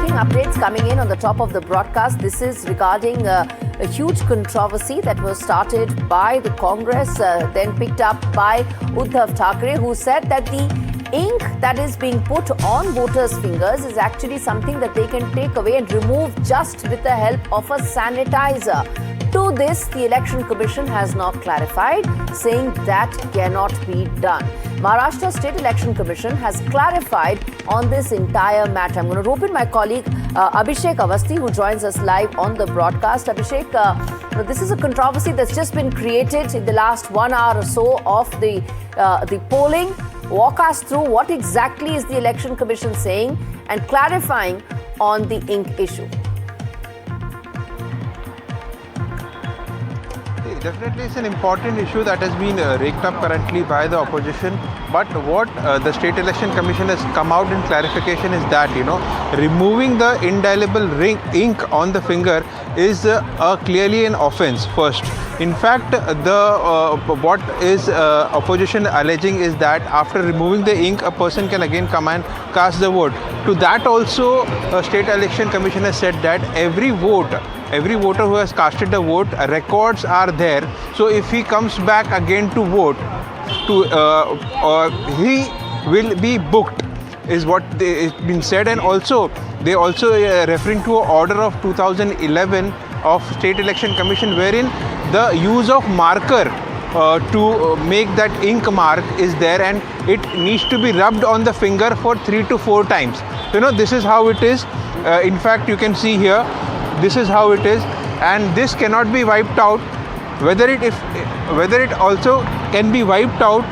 breaking updates coming in on the top of the broadcast. This is regarding a huge controversy that was started by the Congress, then picked up by Raj Thackeray, who said that the ink that is being put on voters' fingers is actually something that they can take away and remove just with the help of a sanitizer. To this, the Election Commission has now clarified, saying that cannot be done. Maharashtra State Election Commission has clarified on this entire matter. I'm going to rope in my colleague Abhishek Awasthi, who joins us live on the broadcast. Abhishek, this is a controversy that's just been created in the last 1 hour or so of the polling. Walk us through what exactly is the Election Commission saying and clarifying on the ink issue. Definitely, it's an important issue that has been raked up currently by the opposition. But what the State Election Commission has come out in clarification is that, removing the indelible ink on the finger is clearly an offence first. In fact, what is opposition alleging is that after removing the ink, a person can again come and cast the vote. To that also, State Election Commission has said that every voter who has casted a vote, records are there. So if he comes back again to vote, he will be booked, is what it's been said. And also, they also referring to an order of 2011 of State Election Commission, wherein the use of marker to make that ink mark is there, and it needs to be rubbed on the finger for 3 to 4 times. This is how it is. In fact, you can see here, this is how it is, and this cannot be wiped out. Whether it also can be wiped out,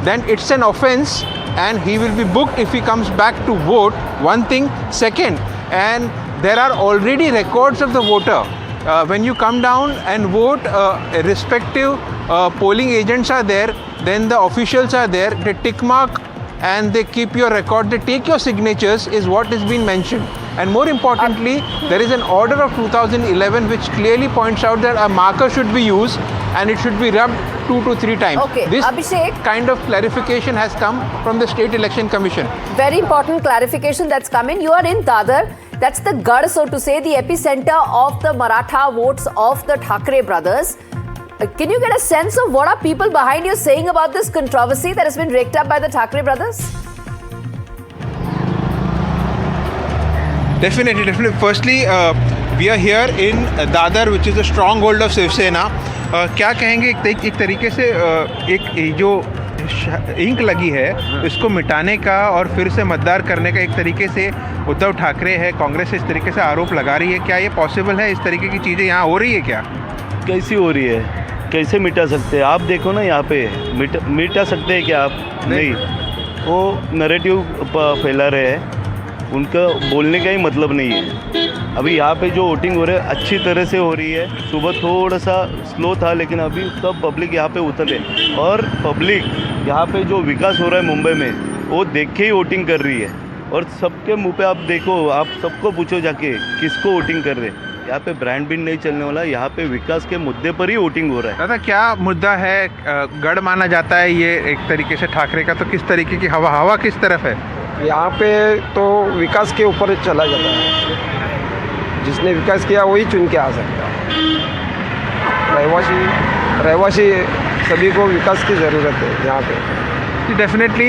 then it's an offence, and he will be booked if he comes back to vote. One thing. Second, and there are already records of the voter. When you come down and vote, respective polling agents are there, then the officials are there, they tick mark and they keep your record, they take your signatures, is what has been mentioned. And more importantly, there is an order of 2011 which clearly points out that a marker should be used and it should be rubbed 2 to 3 times. Okay, this Abhishek, kind of clarification has come from the State Election Commission. Very important clarification that's come in. You are in Dadar. That's the Gad, so to say, the epicenter of the Maratha votes of the Thackeray brothers. Can you get a sense of what are people behind you saying about this controversy that has been raked up by the Thackeray brothers? Definitely. Firstly, we are here in Dadar, which is a stronghold of Shiv Sena. क्या कहेंगे एक तरीके से एक जो ink लगी है इसको मिटाने का और फिर से मतदार करने का एक तरीके से उद्धव ठाकरे है, कांग्रेस इस तरीके से आरोप लगा रही है. क्या ये पॉसिबल है? इस तरीके की चीज़ें यहाँ हो रही है क्या? कैसी हो रही है? कैसे मिटा सकते हैं? आप देखो ना, यहाँ पे मिटा सकते हैं क्या आप? नहीं. वो नैरेटिव फैला रहे हैं, उनका बोलने का ही मतलब नहीं है. अभी यहाँ पे जो वोटिंग हो रही है अच्छी तरह से हो रही है. सुबह थोड़ा सा स्लो था, लेकिन अभी सब पब्लिक यहाँ पे उतरे, और पब्लिक यहाँ पे जो विकास हो रहा है मुंबई में, वो देख के ही वोटिंग कर रही है. और सबके मुंह पे आप देखो, आप सबको पूछो जाके किसको वोटिंग कर रहे हैं. यहाँ पे ब्रांड बिन नहीं चलने वाला, यहाँ पे विकास के मुद्दे पर ही वोटिंग हो रहा है. दादा, क्या मुद्दा है? गढ़ माना जाता है ये एक तरीके से ठाकरे का, तो किस तरीके की हवा किस तरफ है? यहाँ पे तो विकास के ऊपर चला जाता है. जिसने विकास किया वही चुन के आ सकता है. रहवासी सभी को विकास की ज़रूरत है यहाँ पे. Definitely,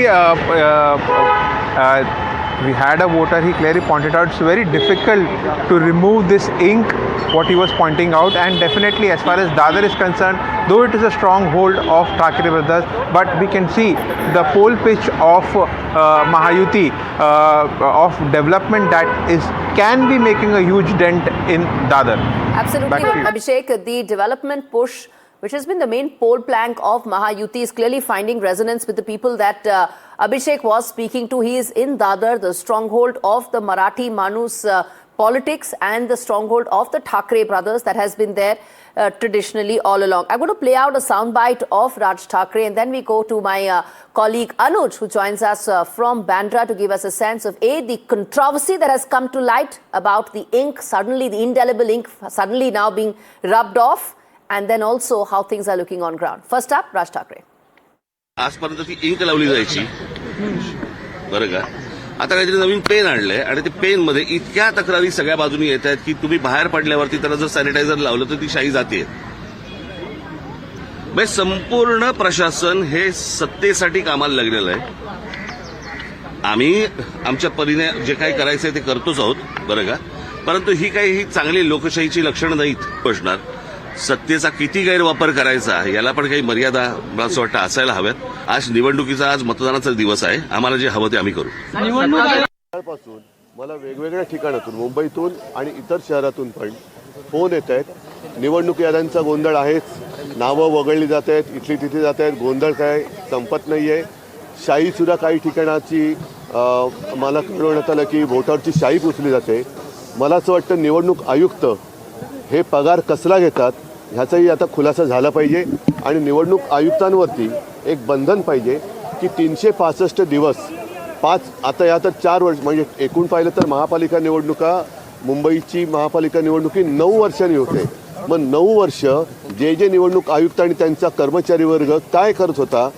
we had a voter, he clearly pointed out it's very difficult to remove this ink, what he was pointing out. And definitely, as far as Dadar is concerned, though it is a stronghold of Thackeray brothers, but we can see the poll pitch of Mahayuti of development that can be making a huge dent in Dadar. Absolutely, Abhishek. The development push, which has been the main poll plank of Mahayuti, is clearly finding resonance with the people that Abhishek was speaking to. He is in Dadar, the stronghold of the Marathi Manus politics and the stronghold of the Thackeray brothers that has been there traditionally all along. I'm going to play out a soundbite of Raj Thackeray, and then we go to my colleague Anuj, who joins us from Bandra to give us a sense of the controversy that has come to light about the ink, suddenly the indelible ink suddenly now being rubbed off, and then also how things are looking on ground. First up, Raj Thackeray. आजपर्यंत ती ink लावली जायची, बरं का. आता काहीतरी नवीन pen आणलंय आणि ते पेनमध्ये इतक्या तक्रारी सगळ्या बाजूनी येत आहेत की तुम्ही बाहेर पडल्यावरती त्याला जर सॅनिटायझर लावलं तर ती शाई जाते. म्हणजे संपूर्ण प्रशासन हे सत्तेसाठी कामाला लागलेलं आहे. आम्ही आमच्या परीने जे काही करायचंय ते करतोच आहोत बरं का, परंतु ही चांगली लोकशाहीची लक्षणं नाहीत असणार. सत्तेचा किती गैरवापर करायचा याला पण काही मर्यादा मला असं वाटतं असायला हव्यात. आज निवडणुकीचा आज मतदानाचा दिवस आहे. आम्हाला जे हवं ते आम्ही करू. पासून मला वेगवेगळ्या ठिकाणातून मुंबईतून आणि इतर शहरातून पण फोन येत आहेत. निवडणूक याद्यांचा गोंधळ आहेच, नावं वगळली जात आहेत, इथली तिथे जात आहेत, गोंधळ काय संपत नाही आहे. शाईसुद्धा काही ठिकाणाची मला कळवण्यात आलं की वोटावरची शाई पुसली जाते. मला असं वाटतं निवडणूक आयुक्त हे पगार कसला घेतात ह्याचाही आता खुलासा झाला पाहिजे आणि निवडणूक आयुक्तांवरती एक बंधन पाहिजे की 365 दिवस आता या तर 4 वर्ष म्हणजे एकूण पाहिलं तर महापालिका निवडणुका मुंबईची महापालिका निवडणुकी 9 वर्षांनी होते. मग 9 वर्ष जे निवडणूक आयुक्त आणि त्यांचा कर्मचारी वर्ग काय करत होता,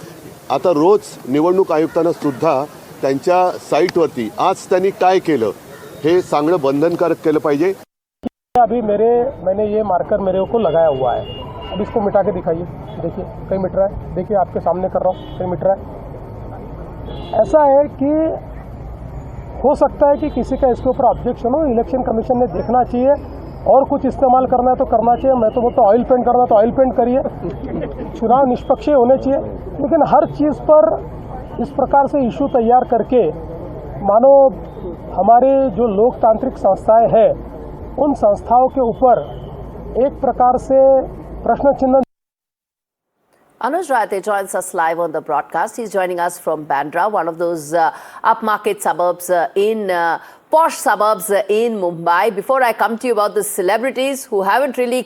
आता रोज निवडणूक आयुक्तांना सुद्धा त्यांच्या साईटवरती आज त्यांनी काय केलं हे सांगणं बंधनकारक केलं पाहिजे. अभी मैंने ये मार्कर मेरे को लगाया हुआ है. अब इसको मिटा के दिखाइए. देखिए कहीं मिट रहा है. देखिए आपके सामने कर रहा हूँ कहीं मिट रहा है. ऐसा है कि हो सकता है कि किसी का इसके ऊपर ऑब्जेक्शन हो. इलेक्शन कमीशन ने देखना चाहिए और कुछ इस्तेमाल करना है तो करना चाहिए. मैं तो बोलता ऑयल पेंट करना है तो ऑयल पेंट करिए. चुनाव निष्पक्ष होने चाहिए. लेकिन हर चीज़ पर इस प्रकार से इशू तैयार करके मानो हमारे जो लोकतांत्रिक संस्थाएं हैं उन संस्थाओं के ऊपर एक प्रकार से प्रश्न चिन्ह. Anuj Rate joins us live on the broadcast. He's joining us from Bandra, one of those upmarket suburbs posh suburbs in Mumbai. Before I come to you about the celebrities who haven't really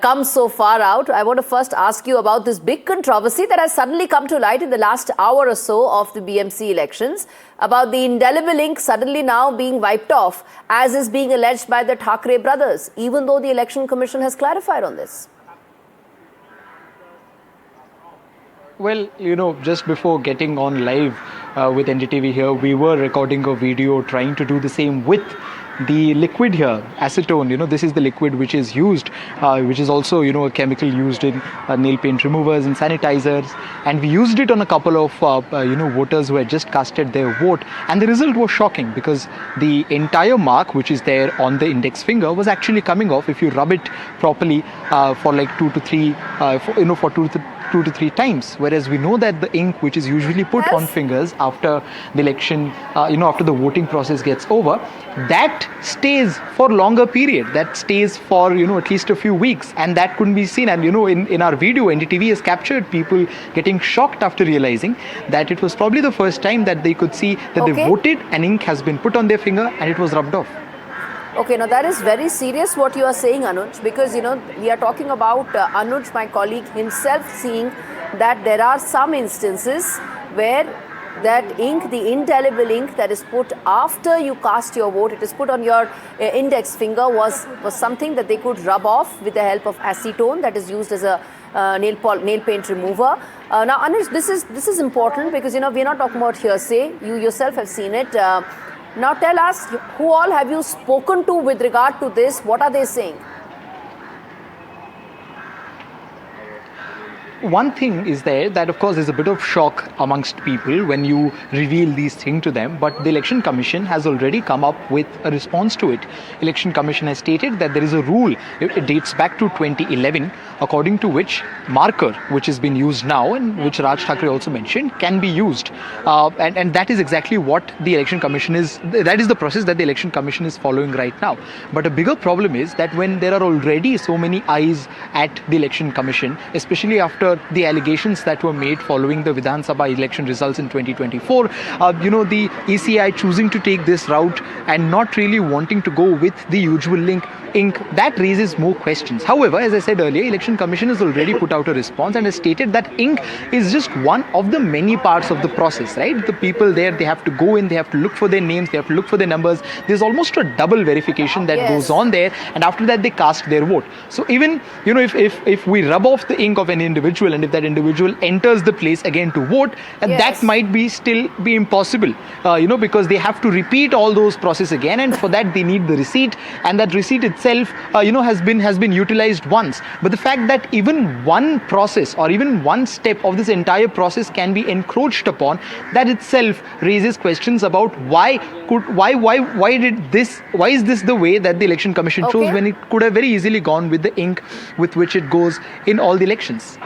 come so far out, I want to first ask you about this big controversy that has suddenly come to light in the last hour or so of the BMC elections, about the indelible ink suddenly now being wiped off, as is being alleged by the Thackeray brothers, even though the Election Commission has clarified on this. Well, just before getting on live with NDTV here, we were recording a video trying to do the same with the liquid here, acetone. This is the liquid which is used, which is also, a chemical used in nail paint removers and sanitizers. And we used it on a couple of, voters who had just casted their vote. And the result was shocking because the entire mark, which is there on the index finger, was actually coming off if you rub it properly for like 2 to 3, for 2 to 3 times, whereas we know that the ink which is usually put on fingers after the election, after the voting process gets over, that stays for longer period, that stays for at least a few weeks, and that couldn't be seen. And in our video, NDTV has captured people getting shocked after realizing that it was probably the first time that they could see that they voted and ink has been put on their finger and it was rubbed off. Okay, now that is very serious what you are saying, Anuj, because we are talking about Anuj, my colleague, himself seeing that there are some instances where that ink, the indelible ink that is put after you cast your vote, it is put on your index finger, was something that they could rub off with the help of acetone that is used as a nail paint remover. Now, Anuj, this is important because we are not talking about hearsay. You yourself have seen it. Now tell us, who all have you spoken to with regard to this? What are they saying? One thing is there that of course there's a bit of shock amongst people when you reveal these things to them, but the Election Commission has already come up with a response to it. Election Commission has stated that there is a rule, it dates back to 2011, according to which marker, which has been used now and which Raj Thackeray also mentioned, can be used. And that is exactly what the Election Commission that is the process that the Election Commission is following right now. But a bigger problem is that when there are already so many eyes at the Election Commission, especially after the allegations that were made following the Vidhan Sabha election results in 2024, the ECI choosing to take this route and not really wanting to go with the usual ink, that raises more questions. However, as I said earlier, Election Commission has already put out a response and has stated that ink is just one of the many parts of the process, right? The people there, they have to go in, they have to look for their names, they have to look for their numbers. There's almost a double verification that goes on there, and after that they cast their vote. So even, if we rub off the ink of an individual, individual, and if that individual enters the place again to vote, Yes. that might be still be impossible, because they have to repeat all those process again, and for that they need the receipt, and that receipt itself, has been utilized once. But the fact that even one process or even one step of this entire process can be encroached upon, that itself raises questions about why is this the way that the Election Commission chose, Okay. when it could have very easily gone with the ink with which it goes in all the elections.